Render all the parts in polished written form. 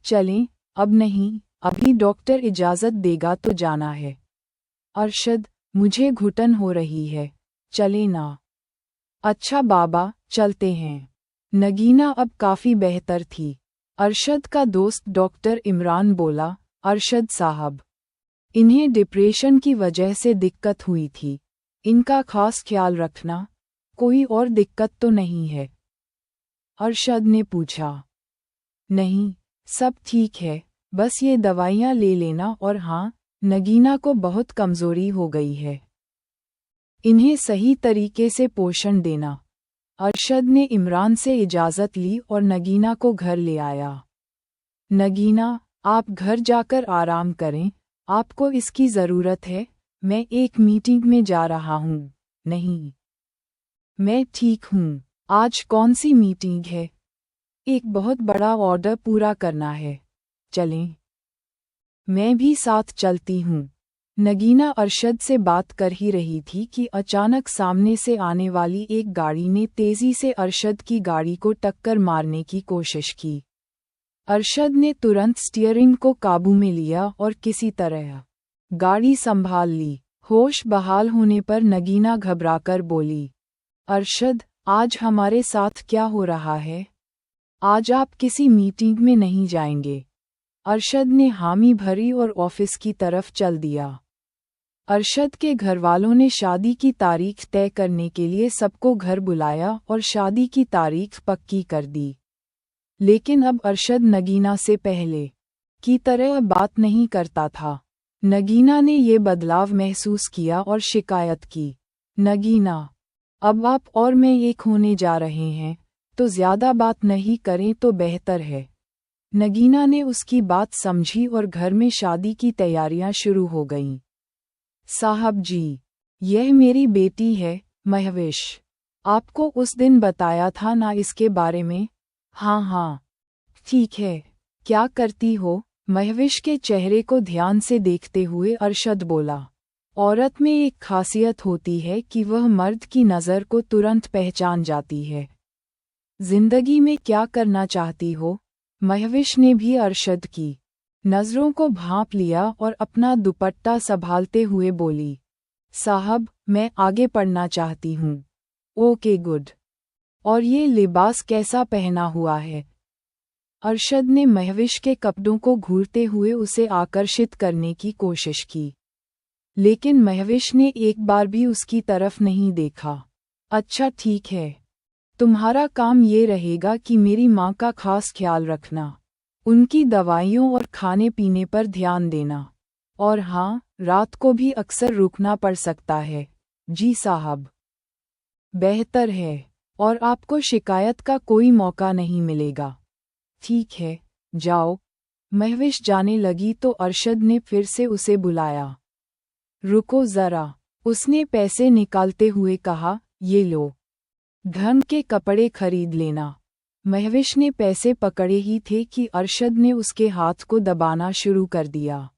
चलें, अब नहीं, अभी डॉक्टर इजाज़त देगा तो जाना है। अरशद, मुझे घुटन हो रही है, चले ना। अच्छा बाबा, चलते हैं। नगीना अब काफ़ी बेहतर थी। अरशद का दोस्त डॉक्टर इमरान बोला, अरशद साहब, इन्हें डिप्रेशन की वजह से दिक्कत हुई थी, इनका खास ख्याल रखना, कोई और दिक्कत तो नहीं है? अरशद ने पूछा। नहीं, सब ठीक है, बस ये दवाइयाँ ले लेना और हाँ, नगीना को बहुत कमज़ोरी हो गई है, इन्हें सही तरीके से पोषण देना। अरशद ने इमरान से इजाज़त ली और नगीना को घर ले आया। नगीना, आप घर जाकर आराम करें, आपको इसकी ज़रूरत है, मैं एक मीटिंग में जा रहा हूँ। नहीं, मैं ठीक हूँ। आज कौन सी मीटिंग है? एक बहुत बड़ा ऑर्डर पूरा करना है, चलें। मैं भी साथ चलती हूँ। नगीना अरशद से बात कर ही रही थी कि अचानक सामने से आने वाली एक गाड़ी ने तेज़ी से अरशद की गाड़ी को टक्कर मारने की कोशिश की। अरशद ने तुरंत स्टीयरिंग को काबू में लिया और किसी तरह गाड़ी संभाल ली। होश बहाल होने पर नगीना घबराकर बोली, अरशद, आज हमारे साथ क्या हो रहा है? आज आप किसी मीटिंग में नहीं जाएंगे? अरशद ने हामी भरी और ऑफिस की तरफ चल दिया। अरशद के घरवालों ने शादी की तारीख तय करने के लिए सबको घर बुलाया और शादी की तारीख पक्की कर दी। लेकिन अब अरशद नगीना से पहले की तरह बात नहीं करता था। नगीना ने ये बदलाव महसूस किया और शिकायत की, नगीना, अब आप और मैं एक होने जा रहे हैं, तो ज़्यादा बात नहीं करें तो बेहतर है। नगीना ने उसकी बात समझी और घर में शादी की तैयारियां शुरू हो गईं। साहब जी, यह मेरी बेटी है, महविश। आपको उस दिन बताया था ना इसके बारे में? हाँ हाँ, ठीक है। क्या करती हो? महविश के चेहरे को ध्यान से देखते हुए अरशद बोला, औरत में एक खासियत होती है कि वह मर्द की नज़र को तुरंत पहचान जाती है। जिंदगी में क्या करना चाहती हो? महविश ने भी अरशद की नज़रों को भांप लिया और अपना दुपट्टा संभालते हुए बोली, साहब, मैं आगे पढ़ना चाहती हूँ। Okay good. और ये लिबास कैसा पहना हुआ है? अरशद ने महविश के कपड़ों को घूरते हुए उसे आकर्षित करने की कोशिश की, लेकिन महविश ने एक बार भी उसकी तरफ नहीं देखा। अच्छा ठीक है, तुम्हारा काम ये रहेगा कि मेरी माँ का खास ख्याल रखना, उनकी दवाइयों और खाने पीने पर ध्यान देना, और हाँ, रात को भी अक्सर रुकना पड़ सकता है। जी साहब। बेहतर है, और आपको शिकायत का कोई मौका नहीं मिलेगा। ठीक है, जाओ। महविश जाने लगी तो अरशद ने फिर से उसे बुलाया। रुको ज़रा, उसने पैसे निकालते हुए कहा, ये लो, ढंग के कपड़े खरीद लेना। महविश ने पैसे पकड़े ही थे कि अरशद ने उसके हाथ को दबाना शुरू कर दिया।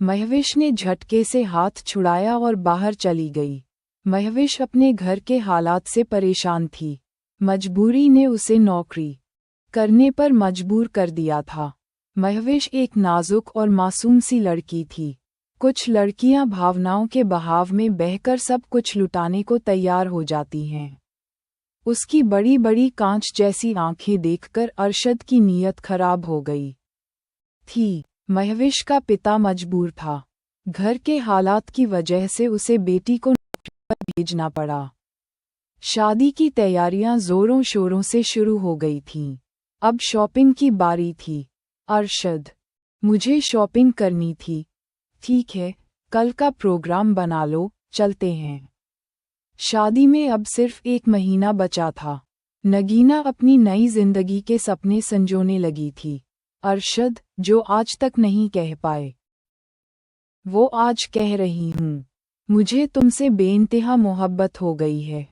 महविश ने झटके से हाथ छुड़ाया और बाहर चली गई। महविश अपने घर के हालात से परेशान थी। मजबूरी ने उसे नौकरी करने पर मजबूर कर दिया था। महविश एक नाजुक और मासूम सी लड़की थी। कुछ लड़कियां भावनाओं के बहाव में बहकर सब कुछ लुटाने को तैयार हो जाती हैं। उसकी बड़ी बड़ी कांच जैसी आंखें देखकर अरशद की नीयत खराब हो गई थी। महविश का पिता मजबूर था। घर के हालात की वजह से उसे बेटी को नौकरी पर भेजना पड़ा। शादी की तैयारियां जोरों शोरों से शुरू हो गई थीं। अब शॉपिंग की बारी थी। अरशद, मुझे शॉपिंग करनी थी। ठीक है, कल का प्रोग्राम बना लो, चलते हैं। शादी में अब सिर्फ 1 महीना बचा था। नगीना अपनी नई जिंदगी के सपने संजोने लगी थी। अरशद, जो आज तक नहीं कह पाए, वो आज कह रही हूँ। मुझे तुमसे बेइंतहा मोहब्बत हो गई है।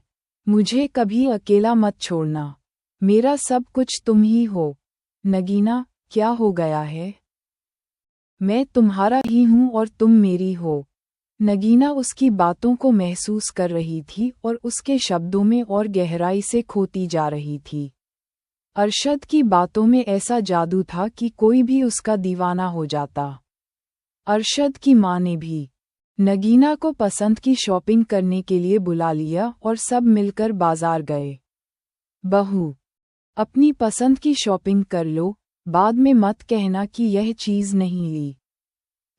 मुझे कभी अकेला मत छोड़ना। मेरा सब कुछ तुम ही हो। नगीना, क्या हो गया है? मैं तुम्हारा ही हूँ और तुम मेरी हो। नगीना उसकी बातों को महसूस कर रही थी और उसके शब्दों में और गहराई से खोती जा रही थी। अरशद की बातों में ऐसा जादू था कि कोई भी उसका दीवाना हो जाता। अरशद की माँ ने भी नगीना को पसंद की शॉपिंग करने के लिए बुला लिया और सब मिलकर बाजार गए। बहू, अपनी पसंद की शॉपिंग कर लो, बाद में मत कहना कि यह चीज़ नहीं ली।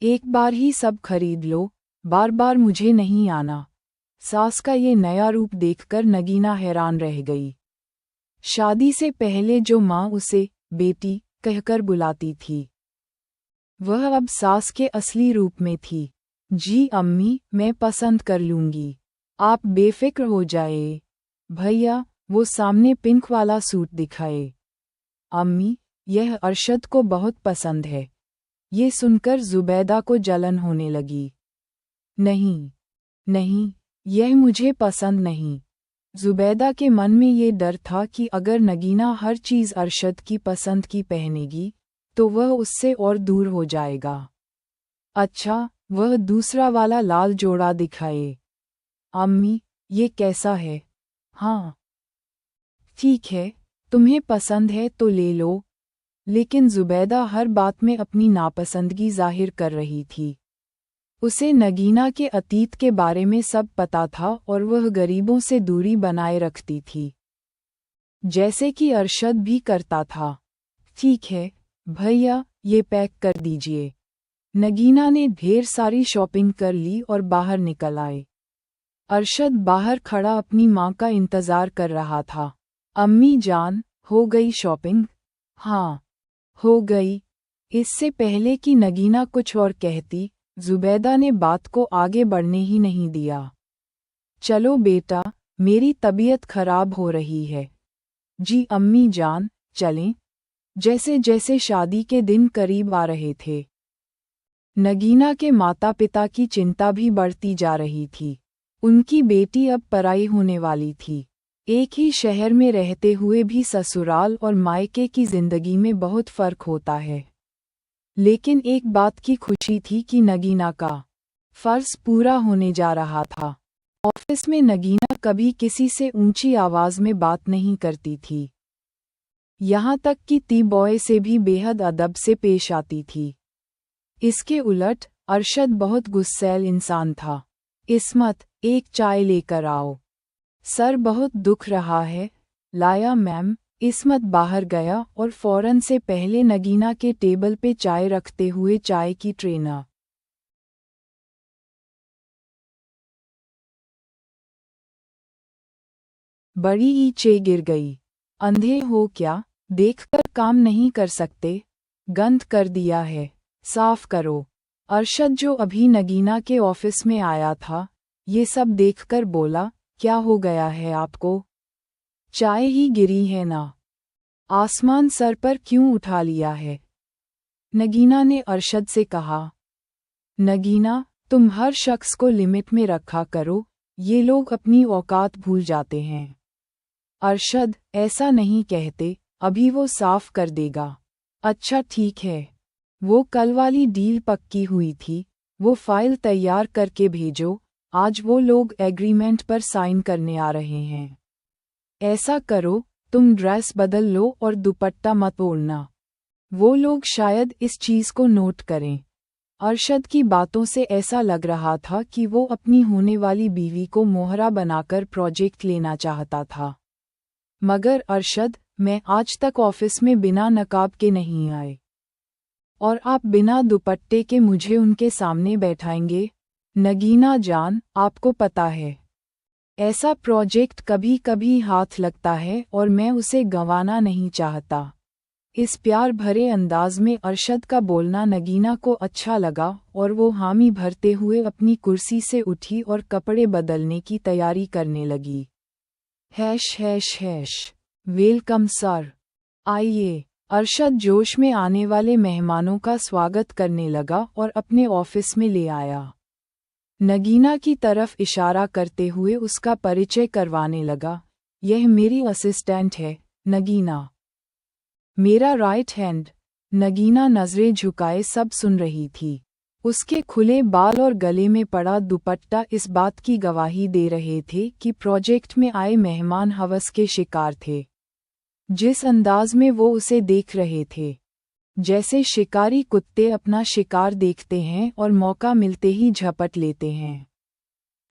एक बार ही सब खरीद लो, बार बार मुझे नहीं आना। सास का ये नया रूप देखकर नगीना हैरान रह गई। शादी से पहले जो माँ उसे बेटी कहकर बुलाती थी, वह अब सास के असली रूप में थी। जी अम्मी, मैं पसंद कर लूंगी, आप बेफिक्र हो जाए। भैया, वो सामने पिंक वाला सूट दिखाए। अम्मी, यह अरशद को बहुत पसंद है। ये सुनकर जुबैदा को जलन होने लगी। नहीं, नहीं, यह मुझे पसंद नहीं। जुबैदा के मन में ये डर था कि अगर नगीना हर चीज़ अरशद की पसंद की पहनेगी तो वह उससे और दूर हो जाएगा। अच्छा, वह दूसरा वाला लाल जोड़ा दिखाए। अम्मी, ये कैसा है? हाँ, ठीक है, तुम्हें पसंद है तो ले लो। लेकिन जुबैदा हर बात में अपनी नापसंदगी जाहिर कर रही थी। उसे नगीना के अतीत के बारे में सब पता था और वह गरीबों से दूरी बनाए रखती थी, जैसे कि अरशद भी करता था। ठीक है भैया, ये पैक कर दीजिए। नगीना ने ढेर सारी शॉपिंग कर ली और बाहर निकल आए। अरशद बाहर खड़ा अपनी माँ का इंतज़ार कर रहा था। अम्मी जान, हो गई शॉपिंग? हाँ, हो गई। इससे पहले कि नगीना कुछ और कहती, जुबैदा ने बात को आगे बढ़ने ही नहीं दिया। चलो बेटा, मेरी तबीयत खराब हो रही है। जी अम्मी जान, चलें। जैसे जैसे शादी के दिन करीब आ रहे थे, नगीना के माता पिता की चिंता भी बढ़ती जा रही थी। उनकी बेटी अब पराई होने वाली थी। एक ही शहर में रहते हुए भी ससुराल और मायके की जिंदगी में बहुत फर्क होता है। लेकिन एक बात की खुशी थी कि नगीना का फर्ज पूरा होने जा रहा था। ऑफिस में नगीना कभी किसी से ऊंची आवाज में बात नहीं करती थी। यहाँ तक कि टी बॉय से भी बेहद अदब से पेश आती थी। इसके उलट अरशद बहुत गुस्सैल इंसान था। इस्मत, एक चाय लेकर आओ। सर बहुत दुख रहा है। लाया मैम। इस्मत बाहर गया और फौरन से पहले नगीना के टेबल पे चाय रखते हुए चाय की ट्रे न बड़ी नीचे गिर गई। अंधे हो क्या? देखकर काम नहीं कर सकते? गंद कर दिया है, साफ करो। अरशद, जो अभी नगीना के ऑफिस में आया था, ये सब देखकर बोला, क्या हो गया है आपको? चाय ही गिरी है ना? आसमान सर पर क्यों उठा लिया है? नगीना ने अरशद से कहा। नगीना, तुम हर शख्स को लिमिट में रखा करो, ये लोग अपनी औकात भूल जाते हैं। अरशद, ऐसा नहीं कहते, अभी वो साफ कर देगा। अच्छा ठीक है। वो कल वाली डील पक्की हुई थी, वो फाइल तैयार करके भेजो, आज वो लोग एग्रीमेंट पर साइन करने आ रहे हैं। ऐसा करो, तुम ड्रेस बदल लो और दुपट्टा मत ओढ़ना। वो लोग शायद इस चीज़ को नोट करें। अरशद की बातों से ऐसा लग रहा था कि वो अपनी होने वाली बीवी को मोहरा बनाकर प्रोजेक्ट लेना चाहता था। मगर अरशद, मैं आज तक ऑफिस में बिना नकाब के नहीं आए। और आप बिना दुपट्टे के मुझे उनके सामने बैठाएंगे? नगीना जान, आपको पता है, ऐसा प्रोजेक्ट कभी कभी हाथ लगता है और मैं उसे गंवाना नहीं चाहता। इस प्यार भरे अंदाज में अरशद का बोलना नगीना को अच्छा लगा और वो हामी भरते हुए अपनी कुर्सी से उठी और कपड़े बदलने की तैयारी करने लगी। Hash hash hash, welcome sir, आइए। अरशद जोश में आने वाले मेहमानों का स्वागत करने लगा और अपने ऑफिस में ले आया। नगीना की तरफ इशारा करते हुए उसका परिचय करवाने लगा। यह मेरी असिस्टेंट है, नगीना। मेरा राइट हैंड। नगीना नजरें झुकाए सब सुन रही थी। उसके खुले बाल और गले में पड़ा दुपट्टा इस बात की गवाही दे रहे थे कि प्रोजेक्ट में आए मेहमान हवस के शिकार थे। जिस अंदाज में वो उसे देख रहे थे, जैसे शिकारी कुत्ते अपना शिकार देखते हैं और मौका मिलते ही झपट लेते हैं।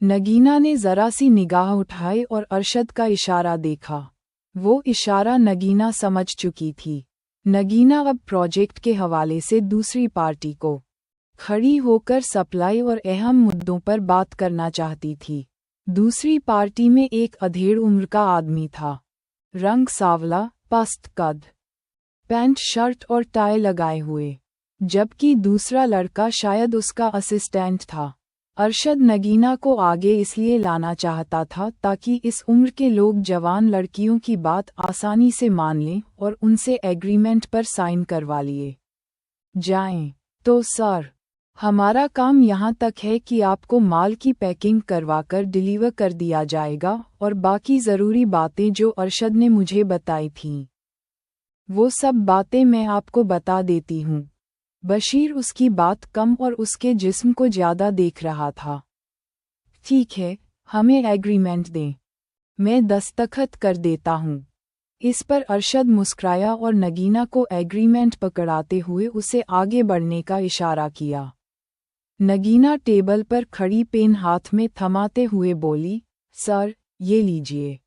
नगीना ने जरा सी निगाह उठाई और अरशद का इशारा देखा। वो इशारा नगीना समझ चुकी थी। नगीना अब प्रोजेक्ट के हवाले से दूसरी पार्टी को खड़ी होकर सप्लाई और अहम मुद्दों पर बात करना चाहती थी। दूसरी पार्टी में एक अधेड़ उम्र का आदमी था, रंग सांवला, पस्त कद, पैंट शर्ट और टाई लगाए हुए, जबकि दूसरा लड़का शायद उसका असिस्टेंट था। अरशद नगीना को आगे इसलिए लाना चाहता था ताकि इस उम्र के लोग जवान लड़कियों की बात आसानी से मान लें और उनसे एग्रीमेंट पर साइन करवा लिए जाएं। तो सर, हमारा काम यहाँ तक है कि आपको माल की पैकिंग करवाकर डिलीवर कर दिया जाएगा और बाकी ज़रूरी बातें जो अरशद ने मुझे बताई थीं, वो सब बातें मैं आपको बता देती हूँ। बशीर उसकी बात कम और उसके जिस्म को ज़्यादा देख रहा था। ठीक है, हमें एग्रीमेंट दें, मैं दस्तखत कर देता हूँ। इस पर अरशद मुस्कुराया और नगीना को एग्रीमेंट पकड़ाते हुए उसे आगे बढ़ने का इशारा किया। नगीना टेबल पर खड़ी पेन हाथ में थमाते हुए बोली, सर, ये लीजिए,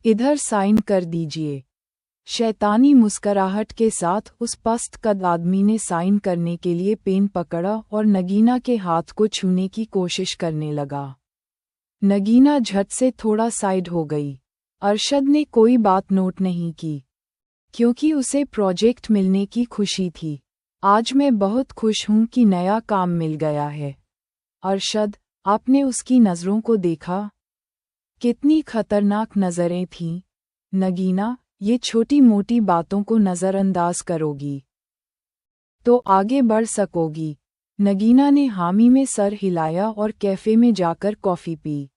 इधर साइन कर दीजिए। शैतानी मुस्कराहट के साथ उस पस्त कद आदमी ने साइन करने के लिए पेन पकड़ा और नगीना के हाथ को छूने की कोशिश करने लगा। नगीना झट से थोड़ा साइड हो गई। अरशद ने कोई बात नोट नहीं की, क्योंकि उसे प्रोजेक्ट मिलने की खुशी थी। आज मैं बहुत खुश हूँ कि नया काम मिल गया है। अरशद, आपने उसकी नज़रों को देखा? कितनी खतरनाक नज़रें थीं। नगीना, ये छोटी मोटी बातों को नज़रअंदाज करोगी तो आगे बढ़ सकोगी। नगीना ने हामी में सर हिलाया और कैफ़े में जाकर कॉफ़ी पी।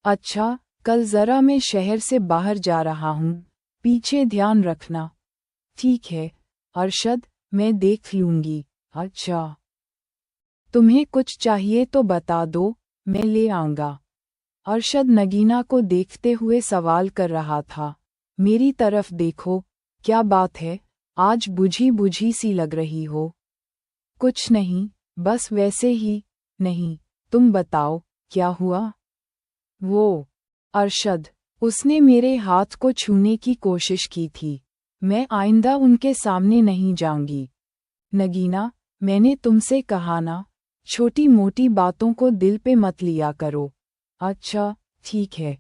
अच्छा, कल ज़रा मैं शहर से बाहर जा रहा हूँ, पीछे ध्यान रखना। ठीक है अरशद, मैं देख लूँगी। अच्छा, तुम्हें कुछ चाहिए तो बता दो, मैं ले आऊँगा। अरशद नगीना को देखते हुए सवाल कर रहा था। मेरी तरफ देखो, क्या बात है, आज बुझी बुझी सी लग रही हो। कुछ नहीं, बस वैसे ही। नहीं, तुम बताओ, क्या हुआ? वो, अरशद, उसने मेरे हाथ को छूने की कोशिश की थी। मैं आइंदा उनके सामने नहीं जाऊंगी। नगीना, मैंने तुमसे कहा ना, छोटी मोटी बातों को दिल पे मत लिया करो। अच्छा, ठीक है।